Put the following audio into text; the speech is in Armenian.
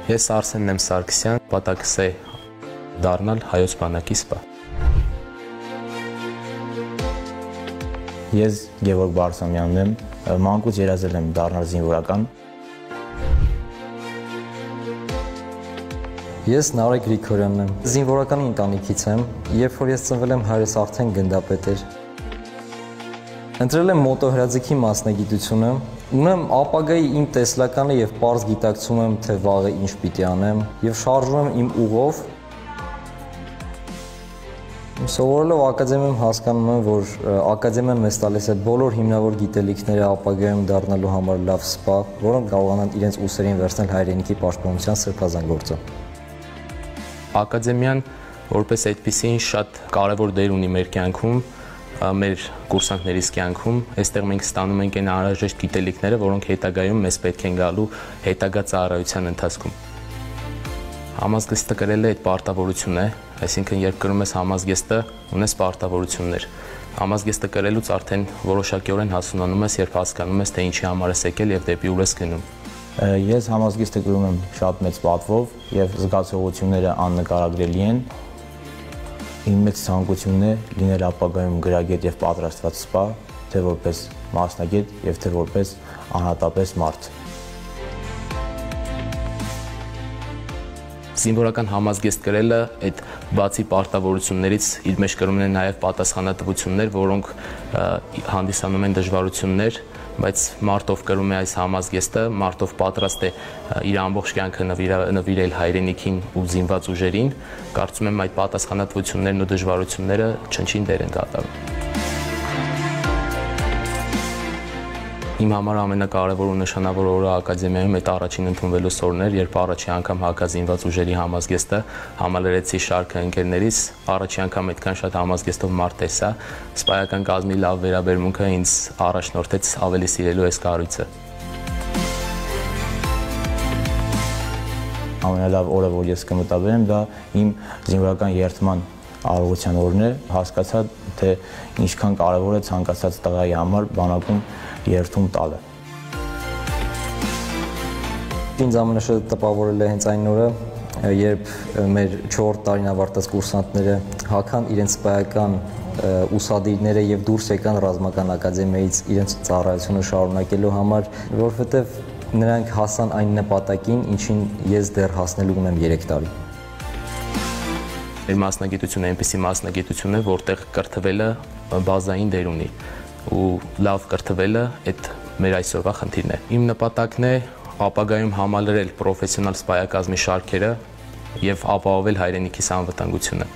Ես Արսենն եմ Սարգսյան, պատակս է դառնալ հայոց բանակի սպա։ Ես Գևորգ Բարսամյանն եմ, մանկուց երազել եմ դառնալ զինվորական։ Ես Նարեկ Գրիգորյանն եմ, զինվորականի ընտանիքից եմ, երբ որ ես ծնվել եմ, հայրս արդեն գնդապետ էր։ Ընտրել եմ մոտոհրաձիգի մասնագիտությունը, ունեմ ապագայի իմ տեսլականը եւ պարզ գիտակցում եմ, թե վաղը ինչ պիտի անեմ եւ շարժում եմ իմ ուղով։ Սովորելով ակադեմիայում հասկանում եմ, որ ակադեմիան մեզ տալիս է բոլոր հիմնավոր գիտելիքները ապագայում դառնալու համար լավ սպա, որոնք կարողանան իրենց ուսերին վերցնել հայրենիքի պաշտպանության սրբազան գործը։ Ակադեմիան որպես այդպիսին շատ կարևոր դեր ունի մեր կյանքում, մեր կուրսանտներիս կյանքում, այստեղ մենք ստանում ենք այն անհրաժեշտ գիտելիքները, որոնք հետագայում մեզ պետք են գալու հետագա ծառայության ընթացքում։ Համազգեստը կրելը այդ պարտավորություն է, այսինքն երբ կրում ես համազգեստը, ունես պարտավորություններ։ Համազգեստը կրելուց արդեն որոշակիորեն հասունանում ես, երբ հասկանում ես, թե ինչի համար ես եկել եւ դեպի ուր ես գնում։ Ես համազգեստը կրում եմ շատ մեծ պատվով եւ զգացողությունները աննկարագրելի են։ Իմ մեծ ցանկությունն է լինել ապագայում գրագետ եւ պատրաստված սպա, թե որպես մասնագետ եւ թե որպես անհատապես մարդ։ Զինվորական համազգեստ կրելը այդ բացի պարտավորություններից իր մեջ կրում են նաև պատասխանատվություններ, որոնք հանդիսանում են դժվարություններ, բայց մարդով կրում է այս համազգեստը, մարդով պատրաստ է իր ամբողջ կյանքը նվիրել հայրենիքին ու զինված ուժերին, կարծում եմ այդ պատասխանատվություններն ու դժվարությունները չնչին դեր են կատարում։ Իմ համար ամենակարևոր ու նշանավոր օրը ակադեմիայում այդ առաջին ընդունվելուց օրն էր, երբ առաջի անգամ հակազինված ուժերի համազգեստը համալրեցի շարքը ընկերներից, առաջի անգամ այդքան շատ համազգեստով մարդ տեսա, սպայական կազմի լավ վերաբերմունքը ինձ առաջնորդեց ավելի սիրելու այս կառույցը։ Ամենալավ օրը, որ ես կմտաբերեմ, դա իմ զինվորական երթման արարողության օրն է, հասկացա, թե ինչքան կարևոր է ցանկացած տղայի համար բանակում երթում տալը։ Ինձ ամենաշատը տպավորել է հենց այն օրը, երբ մեր 4 տարին ավարտած կուրսանտները հագան իրենց սպայական ուսադիրները եւ դուրս եկան ռազմական ակադեմիայից իրենց ծառայությունը շարունակելու համար, որովհետեւ նրանք հասան այն նպատակին, ինչին ես դեռ հասնելու ունեմ 3 տարի։ Մեր մասնագիտությունը այնպիսի մասնագիտություն է, որտեղ կրթվելը բազային դեր ունի ու լավ կրթվելը այդ մեր այսօրվա խնդիրն է։ Իմ նպատակն է ապագայում համալրել պրոֆեսիոնալ սպայակազմի շարքերը եւ ապահովել հայրենիքիս անվտանգությունը։